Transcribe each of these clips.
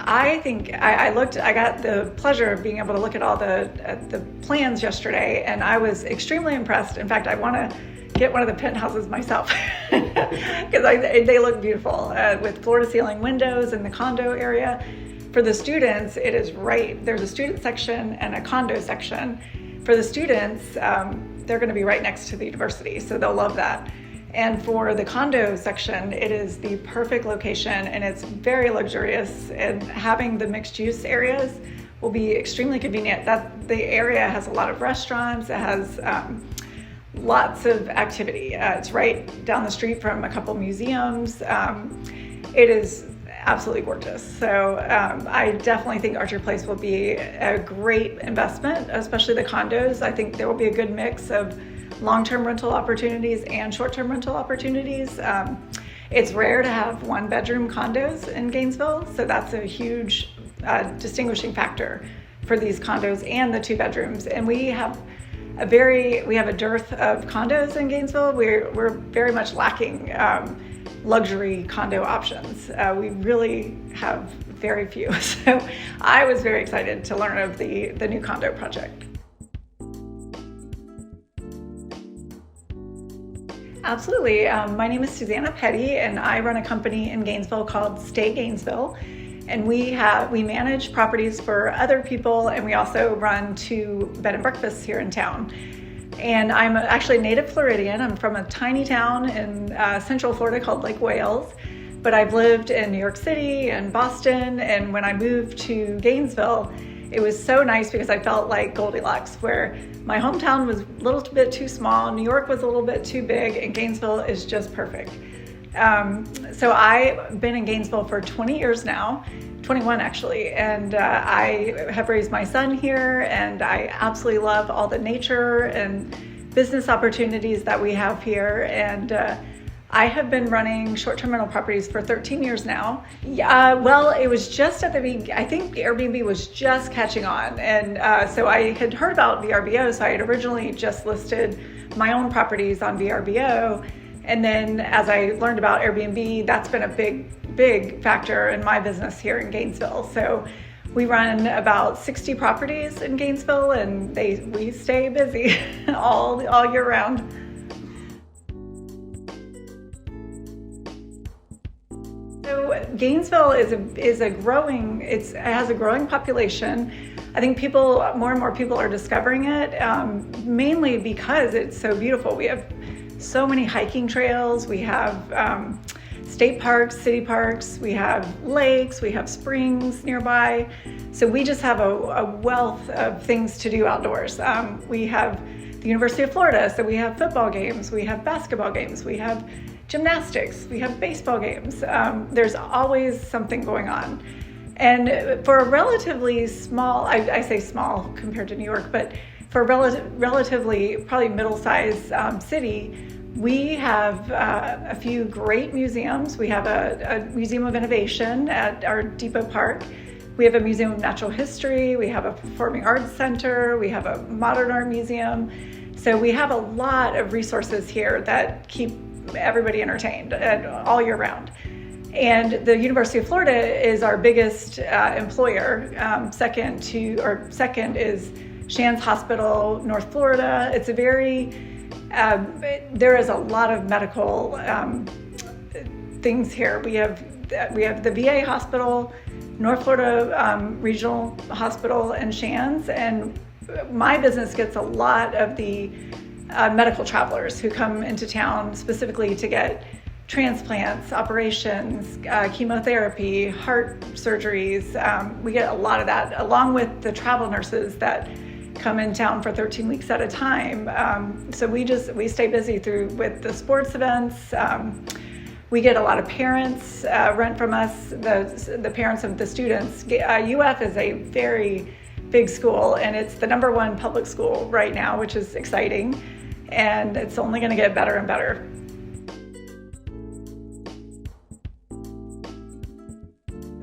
I think I got the pleasure of being able to look at all the plans yesterday, and I was extremely impressed. In fact, I want to get one of the penthouses myself because they look beautiful with floor-to-ceiling windows in the condo area. For the students, it is right. There's a student section and a condo section. For the students, they're going to be right next to the university, so they'll love that. And for the condo section, it is the perfect location, and it's very luxurious, and having the mixed use areas will be extremely convenient. The area has a lot of restaurants, it has lots of activity. It's right down the street from a couple museums. It is absolutely gorgeous. So I definitely think Archer Place will be a great investment, especially the condos. I think there will be a good mix of long-term rental opportunities and short-term rental opportunities. It's rare to have one-bedroom condos in Gainesville, so that's a huge distinguishing factor for these condos and the 2 bedrooms. And we have a dearth of condos in Gainesville. We're very much lacking luxury condo options. We really have very few. So I was very excited to learn of the new condo project. Absolutely. My name is Susannah Peddie, and I run a company in Gainesville called Stay Gainesville. And we manage properties for other people, and we also run 2 bed and breakfasts here in town. And I'm actually a native Floridian. I'm from a tiny town in central Florida called Lake Wales, but I've lived in New York City and Boston. And when I moved to Gainesville, it was so nice because I felt like Goldilocks, where my hometown was a little bit too small, New York was a little bit too big, and Gainesville is just perfect. So I've been in Gainesville for 20 years now, 21 actually, and I have raised my son here, and I absolutely love all the nature and business opportunities that we have here. And I have been running short-term rental properties for 13 years now. Well, it was just at the beginning. I think Airbnb was just catching on. And so I had heard about VRBO, so I had originally just listed my own properties on VRBO. And then as I learned about Airbnb, that's been a big factor in my business here in Gainesville. So we run about 60 properties in Gainesville, and we stay busy all year round. So Gainesville has a growing population. I think more and more people are discovering it, mainly because it's so beautiful. We have so many hiking trails. We have state parks, city parks. We have lakes. We have springs nearby. So we just have a wealth of things to do outdoors. We have the University of Florida, so we have football games. We have basketball games. We have gymnastics, we have baseball games. There's always something going on. And for a relatively small, I say small compared to New York, but for a relatively probably middle-sized city, we have a few great museums. We have a Museum of Innovation at our Depot Park. We have a Museum of Natural History. We have a Performing Arts Center. We have a Modern Art Museum. So we have a lot of resources here that keep everybody entertained all year round. And the University of Florida is our biggest employer. Second is Shands Hospital, North Florida. It's there is a lot of medical things here. We have the BAI Hospital, North Florida Regional Hospital, and Shands. And my business gets a lot of the medical travelers who come into town specifically to get transplants, operations, chemotherapy, heart surgeries. We get a lot of that, along with the travel nurses that come in town for 13 weeks at a time. So we stay busy with the sports events. We get a lot of parents rent from us, the parents of the students. UF is a very big school, and it's the #1 public school right now, which is exciting. And it's only going to get better and better.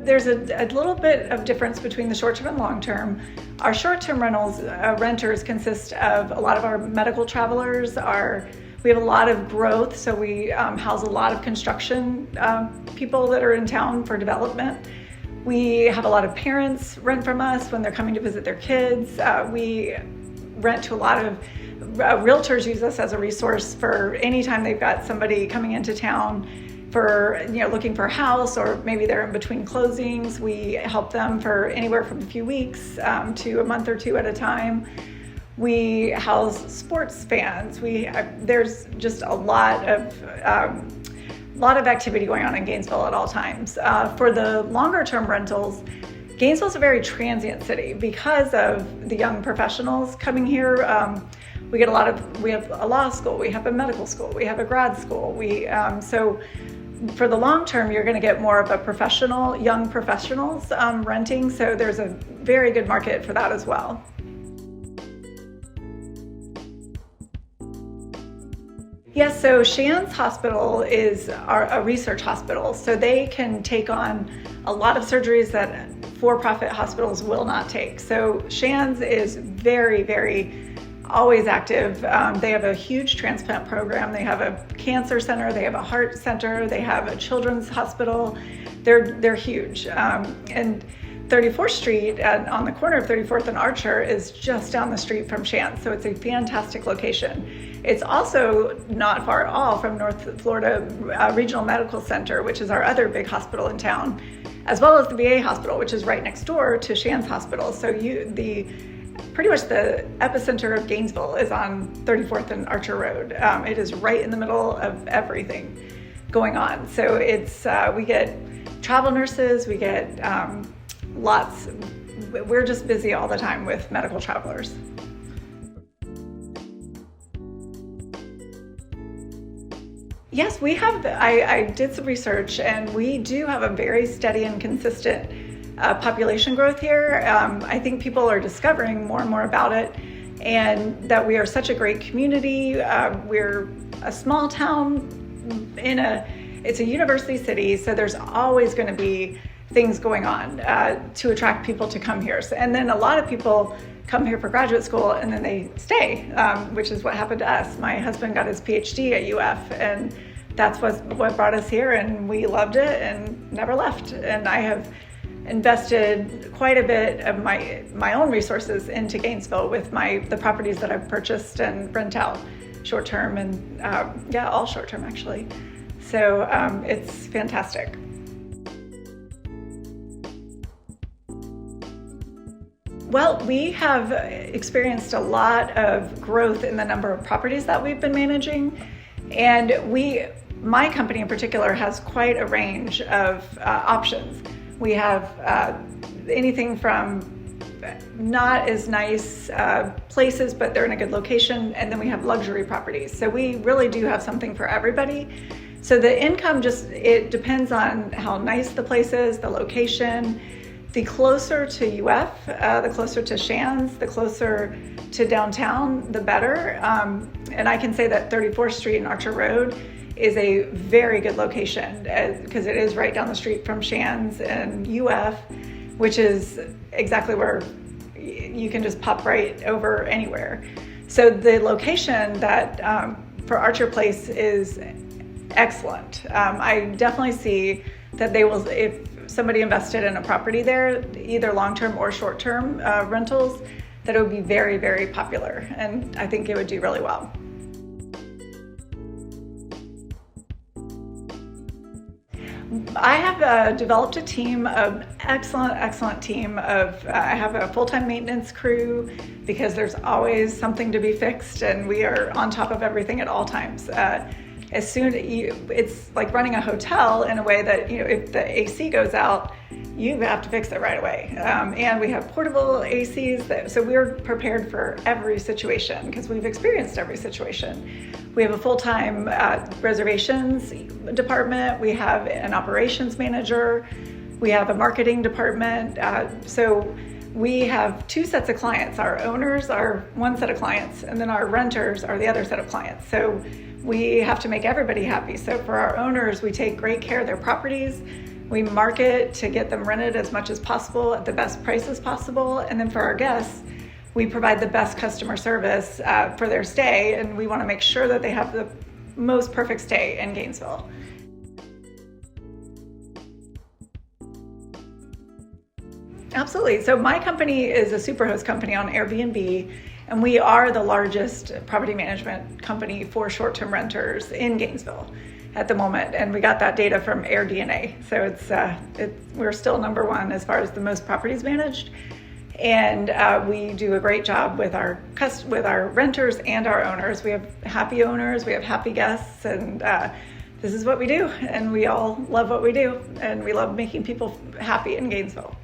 There's a little bit of difference between the short-term and long-term. Our short-term renters consist of a lot of our medical travelers. We have a lot of growth, so we house a lot of construction people that are in town for development. We have a lot of parents rent from us when they're coming to visit their kids. We rent to a lot of realtors. Use us as a resource for anytime they've got somebody coming into town for, looking for a house, or maybe they're in between closings. We help them for anywhere from a few weeks to a month or two at a time. We house sports fans. There's just a lot of activity going on in Gainesville at all times. For the longer term rentals, Gainesville's a very transient city because of the young professionals coming here. We have a law school, we have a medical school, we have a grad school. So for the long term, you're going to get more of a young professionals renting. So there's a very good market for that as well. Yes, so Shands Hospital is a research hospital, so they can take on a lot of surgeries that for-profit hospitals will not take. So Shands is very, very always active. They have a huge transplant program. They have a cancer center. They have a heart center. They have a children's hospital. They're huge. And 34th Street on the corner of 34th and Archer is just down the street from Shands, so it's a fantastic location. It's also not far at all from North Florida Regional Medical Center, which is our other big hospital in town, as well as the BAI hospital, which is right next door to Shands Hospital. So pretty much the epicenter of Gainesville is on 34th and Archer Road. It is right in the middle of everything going on. So we get travel nurses, we get we're just busy all the time with medical travelers. Yes, I did some research, and we do have a very steady and consistent population growth here. I think people are discovering more and more about it, and that we are such a great community. We're a small town it's a university city, so there's always going to be things going on to attract people to come here. And then a lot of people come here for graduate school and then they stay, which is what happened to us. My husband got his PhD at UF, and that's what brought us here, and we loved it and never left. And I have invested quite a bit of my own resources into Gainesville with the properties that I've purchased and rent out short-term and all short-term actually. So it's fantastic. Well, we have experienced a lot of growth in the number of properties that we've been managing, and my company in particular has quite a range of options. We have anything from not as nice places, but they're in a good location, and then we have luxury properties. So we really do have something for everybody. So the income it depends on how nice the place is, the location. The closer to UF, the closer to Shands, the closer to downtown, the better. And I can say that 34th Street and Archer Road is a very good location because it is right down the street from Shands and UF, which is exactly where you can just pop right over anywhere. So the location that for Archer Place is excellent. I definitely see that they will, if somebody invested in a property there, either long-term or short-term rentals, that it would be very, very popular, and I think it would do really well. I have developed a team of excellent team of, I have a full-time maintenance crew because there's always something to be fixed, and we are on top of everything at all times. It's like running a hotel in a way that, if the AC goes out, you have to fix it right away. And we have portable ACs, so we're prepared for every situation because we've experienced every situation. We have a full-time reservations department. We have an operations manager. We have a marketing department. So we have two sets of clients. Our owners are one set of clients, and then our renters are the other set of clients. So we have to make everybody happy. So for our owners, we take great care of their properties. We market to get them rented as much as possible at the best prices possible. And then for our guests, we provide the best customer service for their stay. And we want to make sure that they have the most perfect stay in Gainesville. Absolutely. So my company is a superhost company on Airbnb, and we are the largest property management company for short-term renters in Gainesville at the moment. And we got that data from AirDNA. So we're still number one as far as the most properties managed. And we do a great job with our renters and our owners. We have happy owners, we have happy guests, and this is what we do. And we all love what we do, and we love making people happy in Gainesville.